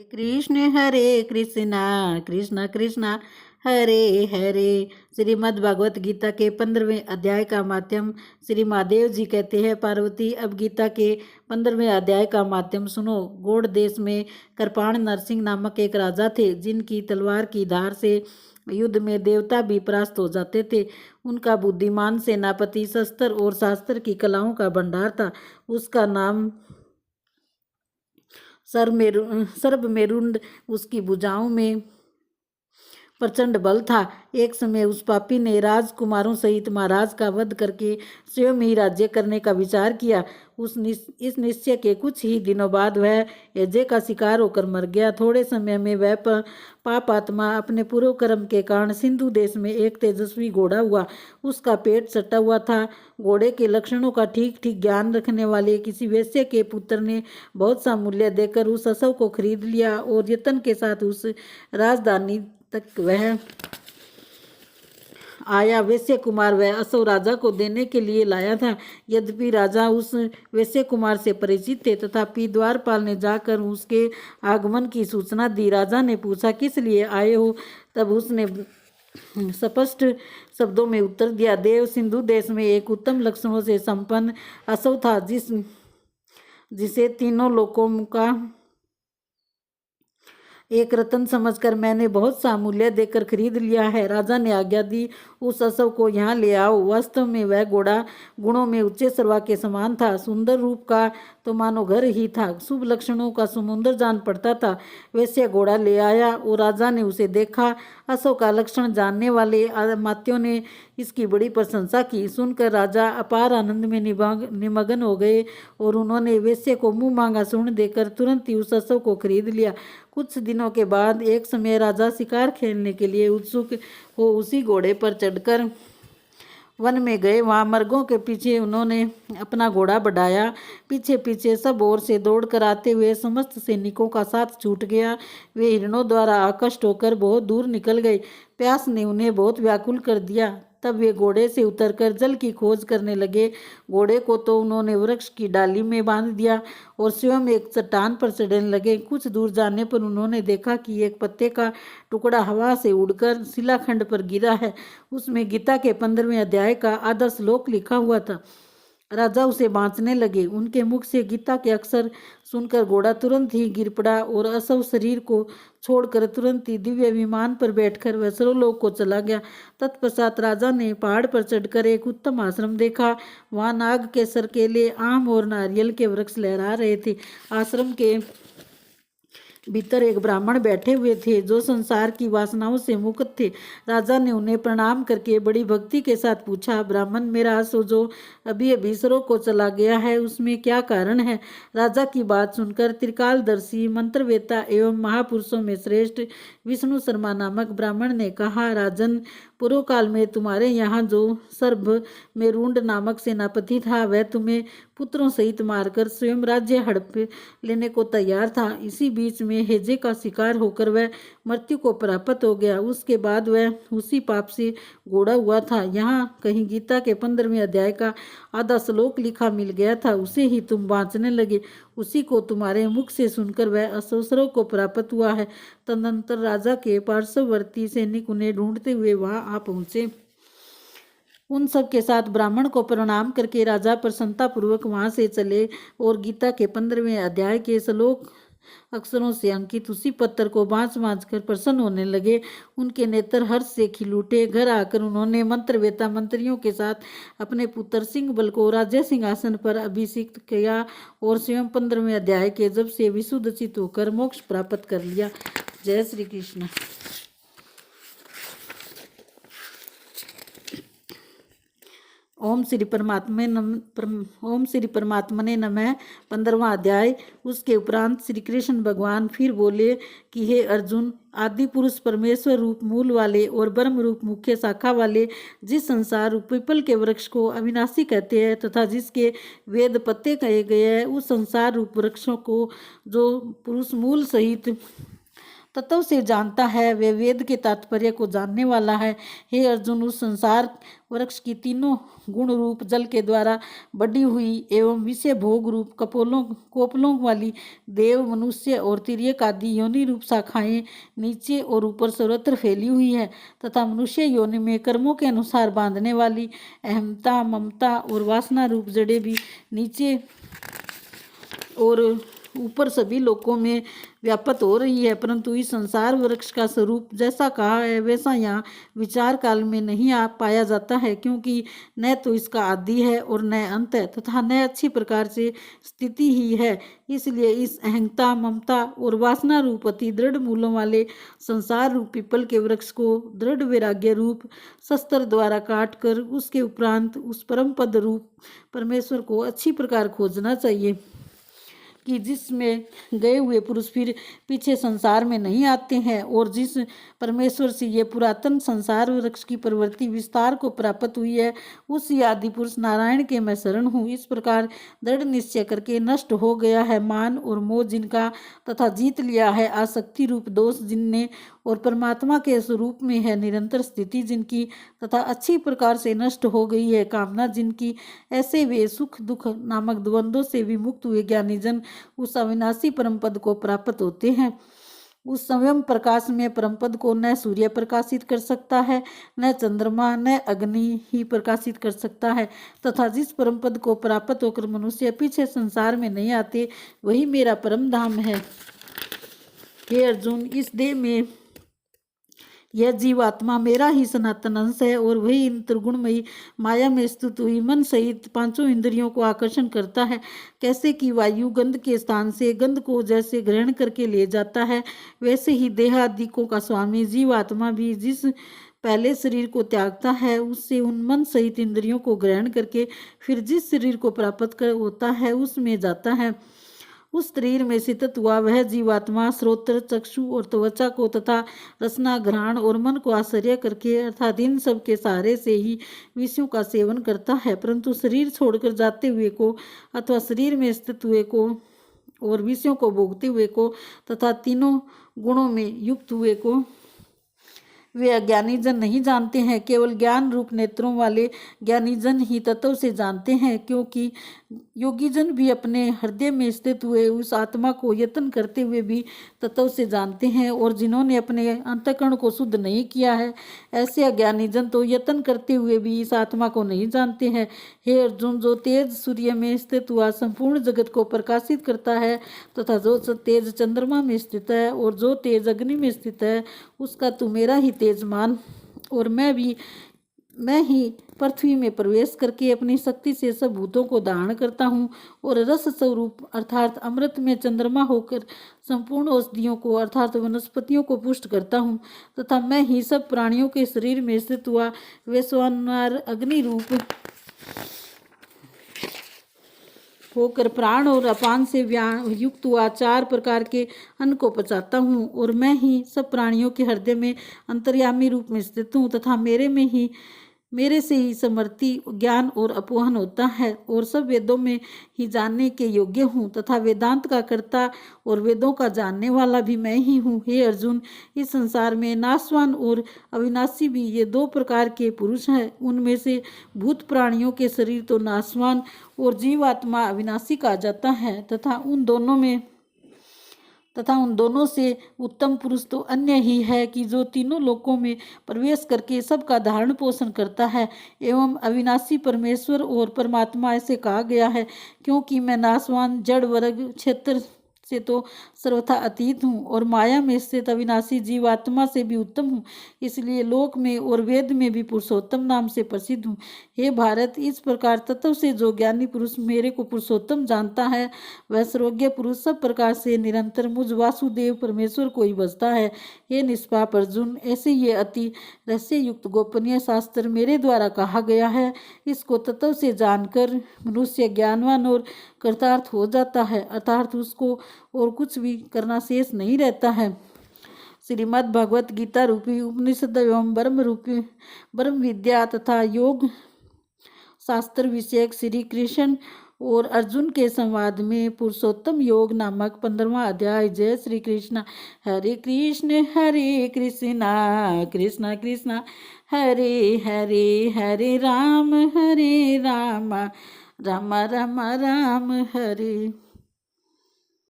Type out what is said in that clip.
हरे कृष्णा कृष्णा कृष्णा हरे हरे। श्रीमद् भागवत गीता के 15वें अध्याय का माध्यम। श्री महादेव जी कहते हैं, पार्वती अब गीता के 15वें अध्याय का माध्यम सुनो। गौड़ देश में कृपाण नरसिंह नामक एक राजा थे, जिनकी तलवार की धार से युद्ध में देवता भी परास्त हो जाते थे। उनका बुद्धिमान सेनापति शस्त्र और शास्त्र की कलाओं का भंडार था। उसका नाम सर्वमेरुंड। उसकी भुजाओं में प्रचंड बल था। एक समय उस पापी ने राजकुमारों सहित महाराज का वध करके स्वयं ही राज्य करने का विचार किया। इस निश्चय के कुछ ही दिनों बाद वह यज्ञ का शिकार होकर मर गया। थोड़े समय में वह पाप आत्मा अपने पूर्व कर्म के कारण सिंधु देश में एक तेजस्वी घोड़ा हुआ। उसका पेट सटा हुआ था। घोड़े के लक्षणों का ठीक ठीक ज्ञान रखने वाले किसी वेश्या के पुत्र ने बहुत सा मूल्य देकर उस असव को खरीद लिया और यत्न के साथ उस राजधानी तक वह आया। वैश्य कुमार वह असव राजा को देने के लिए लाया था। यद्यपि राजा उस वैश्य कुमार से परिचित थे, तथापि द्वारपाल ने जाकर उसके आगमन की सूचना दी। राजा ने पूछा, किस लिए आए हो? तब उसने स्पष्ट शब्दों में उत्तर दिया, देव सिंधु देश में एक उत्तम लक्षणों से संपन्न असव था, जिसे तीनों लोकों का एक रत्न समझकर मैंने बहुत सा मूल्य देकर खरीद लिया है। राजा ने आज्ञा दी, उस असव को यहाँ ले आओ। वास्तव में वह घोड़ा गुणों में उच्च सर्वा के समान था। सुंदर रूप का तो मानो घर ही था। शुभ लक्षणों का समुद्र जान पड़ता था। वैसे घोड़ा ले आया और राजा ने उसे देखा। असव का लक्षण जानने वाले मात्यों ने इसकी बड़ी प्रशंसा की। सुनकर राजा अपार आनंद में निमग्न हो गए और उन्होंने वैश्य को मुंह मांगा स्वर्ण देकर तुरंत ही उस असव को खरीद लिया। कुछ दिनों के बाद एक समय राजा शिकार खेलने के लिए उत्सुक हो उसी घोड़े पर चढ़कर वन में गए। वहां मर्गों के पीछे उन्होंने अपना घोड़ा बढ़ाया। पीछे पीछे सब ओर से दौड़ कर आते हुए समस्त सैनिकों का साथ छूट गया। वे हिरणों द्वारा आकर्षित होकर बहुत दूर निकल गए। प्यास ने उन्हें बहुत व्याकुल कर दिया। तब वे घोड़े से उतरकर जल की खोज करने लगे। घोड़े को तो उन्होंने वृक्ष की डाली में बांध दिया और स्वयं एक चट्टान पर चढ़ने लगे। कुछ दूर जाने पर उन्होंने देखा कि एक पत्ते का टुकड़ा हवा से उड़कर शिलाखंड पर गिरा है। उसमें गीता के 15वें अध्याय का आधा श्लोक लिखा हुआ था। राजा उसे बांचने लगे। उनके मुख से गीता के अक्षर सुनकर घोड़ा तुरंत ही गिर पड़ा और असव शरीर को छोड़कर तुरंत ही दिव्य विमान पर बैठकर वह सर्वलोक को चला गया। तत्पश्चात राजा ने पहाड़ पर चढ़कर एक उत्तम आश्रम देखा। वहां नाग के सरकेले आम और नारियल के वृक्ष लहरा रहे थे। आश्रम के भीतर एक ब्राह्मण बैठे हुए थे, जो संसार की वासनाओं से मुक्त थे। राजा ने उन्हें प्रणाम करके बड़ी भक्ति के साथ पूछा, ब्राह्मण, मेरा असव जो अभी अभी सरों को चला गया है, उसमें क्या कारण है? राजा की बात सुनकर त्रिकालदर्शी मंत्रवेता एवं महापुरुषों में श्रेष्ठ विष्णु शर्मा नामक ब्राह्मण ने कहा, राजन, पूर्व काल में तुम्हारे यहाँ जो सर्वमेरुंड नामक सेनापति था, वह तुम्हें पुत्रों सहित मारकर स्वयं राज्य हड़प लेने को तैयार था। इसी बीच में हेजे का शिकार होकर वह मृत्यु को प्राप्त हो गया। उसके बाद वह उसी पाप से घोड़ा हुआ था। यहाँ कहीं गीता के 15वें अध्याय का आधा श्लोक लिखा मिल गया था। उसे ही तुम बांचने लगे। उसी को तुम्हारे मुख से सुनकर वह असवसरों को प्राप्त हुआ है। तदनंतर राजा के पार्श्ववर्ती सैनिक उन्हें ढूंढते हुए वहां आ पहुंचे। उन सब के साथ ब्राह्मण को प्रणाम करके राजा प्रसन्नता पूर्वक वहां से चले और गीता के 15वें अध्याय के श्लोक अक्षरों से अंकित उसी पत्थर को बाँच बाँच कर प्रसन्न होने लगे। उनके नेत्र हर्ष से खिल उठे। घर आकर उन्होंने मंत्रवेता मंत्रियों के साथ अपने पुत्र सिंहबल को राज्य सिंहासन पर अभिषिक्त किया और स्वयं 15वें अध्याय के जब से विशुद्ध चित्त होकर मोक्ष प्राप्त कर लिया। जय श्री कृष्ण। ओम श्री परमात्मने नमः। 15वां अध्याय। उसके उपरांत श्री कृष्ण भगवान फिर बोले कि हे अर्जुन, आदि पुरुष परमेश्वर रूप मूल वाले और ब्रह्म रूप मुख्य शाखा वाले जिस संसार रूप पीपल के वृक्ष को अविनाशी कहते हैं तथा जिसके वेद पत्ते कहे गए हैं, उस संसार रूप वृक्षों को जो पुरुष मूल सहित तत्व से जानता है वे वेद के तात्पर्य को जानने वाला है। हे अर्जुन, उस संसार वृक्ष की तीनों गुण रूप जल के द्वारा बढ़ी हुई एवं विषय भोग रूप कोपलों वाली देव, मनुष्य और तिर्यक आदि योनि रूप शाखाएं नीचे और ऊपर सर्वत्र फैली हुई है तथा मनुष्य योनि में कर्मों के अनुसार बांधने वाली अहमता, ममता और वासना रूप जड़ें भी नीचे और ऊपर सभी लोकों में व्याप्त हो रही है। परंतु इस संसार वृक्ष का स्वरूप जैसा कहा है वैसा यहाँ विचार काल में नहीं आ पाया जाता है, क्योंकि न तो इसका आदि है और न अंत है तथा न अच्छी प्रकार से स्थिति ही है। इसलिए इस अहंता, ममता और वासना रूप अति दृढ़ मूलों वाले संसार रूप पीपल के वृक्ष को दृढ़ वैराग्य रूप शस्त्र द्वारा काट कर उसके उपरांत उस परम पद रूप परमेश्वर को अच्छी प्रकार खोजना चाहिए कि जिसमें गए हुए पुरुष फिर पीछे संसार में नहीं आते हैं और जिस परमेश्वर से ये पुरातन संसार वृक्ष की प्रवृत्ति विस्तार को प्राप्त हुई है, उसी आदि पुरुष नारायण के मैं शरण हूँ। इस प्रकार दृढ़ निश्चय करके नष्ट हो गया है मान और मोह जिनका तथा जीत लिया है आसक्ति रूप दोष जिनने और परमात्मा के स्वरूप में है निरंतर स्थिति जिनकी तथा अच्छी प्रकार से नष्ट हो गई है कामना जिनकी, ऐसे वे सुख दुख नामक द्वंद्वों से विमुक्त हुए ज्ञानी जन उस अविनाशी परम पद को प्राप्त होते हैं। उस स्वयं प्रकाश में परम पद को न सूर्य प्रकाशित कर सकता है, न चंद्रमा, न अग्नि ही प्रकाशित कर सकता है तथा जिस परम पद को प्राप्त होकर मनुष्य पीछे संसार में नहीं आते वही मेरा परम धाम है। हे अर्जुन, इस देह में यह जीवात्मा मेरा ही सनातन अंश है और वही इन त्रिगुणमयी माया में स्थित हुई मन सहित पांचों इंद्रियों को आकर्षण करता है। कैसे कि वायु गंध के स्थान से गंध को जैसे ग्रहण करके ले जाता है, वैसे ही देहादिकों का स्वामी जीवात्मा भी जिस पहले शरीर को त्यागता है उससे उन मन सहित इंद्रियों को ग्रहण करके फिर जिस शरीर को प्राप्त कर होता है उसमें जाता है। उस शरीर में स्थित हुआ वह जीवात्मा श्रोत्र, चक्षु और त्वचा को तथा रसना, घ्राण और मन को आश्रय करके अर्थात इन सब के सहारे से ही विषयों का सेवन करता है। परंतु शरीर छोड़कर जाते हुए को अथवा शरीर में स्थित हुए को और विषयों को भोगते हुए को तथा तीनों गुणों में युक्त हुए को वे अज्ञानी जन नहीं जानते हैं। केवल ज्ञान रूप नेत्रों वाले ज्ञानी जन ही तत्व से जानते हैं, क्योंकि योगी जन भी अपने हृदय में स्थित हुए उस आत्मा को यत्न करते हुए भी तत्व से जानते हैं और जिन्होंने अपने अंतःकरण को शुद्ध नहीं किया है ऐसे अज्ञानी जन तो यत्न करते हुए भी इस आत्मा को नहीं जानते हैं। हे अर्जुन, जो तेज सूर्य में स्थित हुआ संपूर्ण जगत को प्रकाशित करता है तथा जो तेज चंद्रमा में स्थित है और जो तेज अग्नि में स्थित है उसका तू मेरा ही तेज मान। और मैं ही पृथ्वी में प्रवेश करके अपनी शक्ति से सब भूतों को धारण करता हूँ और रस स्वरूप अर्थात अमृत में चंद्रमा होकर संपूर्ण औषधियों को अर्थात वनस्पतियों को पुष्ट करता हूँ तथा मैं ही सब प्राणियों के शरीर में स्थित हुआ वैश्वानर अग्नि रूप होकर प्राण और अपान से युक्त हुआ 4 प्रकार के अन्न को पचाता हूँ और मैं ही सब प्राणियों के हृदय में अंतर्यामी रूप में स्थित हूँ तथा मेरे से ही समर्थी ज्ञान और अपोहन होता है और सब वेदों में ही जानने के योग्य हूँ तथा वेदांत का कर्ता और वेदों का जानने वाला भी मैं ही हूँ। हे अर्जुन, इस संसार में नाशवान और अविनाशी भी ये 2 प्रकार के पुरुष हैं। उनमें से भूत प्राणियों के शरीर तो नाशवान और जीवात्मा अविनाशी कहा जाता है तथा उन दोनों से उत्तम पुरुष तो अन्य ही है कि जो तीनों लोकों में प्रवेश करके सबका धारण पोषण करता है एवं अविनाशी परमेश्वर और परमात्मा ऐसे कहा गया है, क्योंकि मैं नाशवान जड़ वर्ग क्षेत्र से तो सर्वथा अतीत हूँ और माया में स्थित अविनाशी जीवात्मा से भी उत्तम हूँ, इसलिए लोक में और वेद में भी पुरुषोत्तम नाम से प्रसिद्ध हूँ। हे भारत, इस प्रकार तत्व से जो ज्ञानी पुरुष मेरे को पुरुषोत्तम जानता है वह सर्वज्ञ पुरुष सब प्रकार से निरंतर मुझ वासुदेव परमेश्वर को ही भजता है। हे निष्पाप अर्जुन, ऐसे ये अति रहस्य युक्त गोपनीय शास्त्र मेरे द्वारा कहा गया है। इसको तत्व से जानकर मनुष्य ज्ञानवान और कृतार्थ हो जाता है, अर्थात उसको और कुछ भी करना शेष नहीं रहता है। श्रीमद् भगवत गीता रूपी उपनिषद एवं ब्रह्म विद्या तथा योग शास्त्र विषयक श्री कृष्ण और अर्जुन के संवाद में पुरुषोत्तम योग नामक 15वां अध्याय। जय श्री कृष्ण। हरे कृष्ण कृष्ण कृष्ण हरे हरे, हरे राम राम राम राम हरे।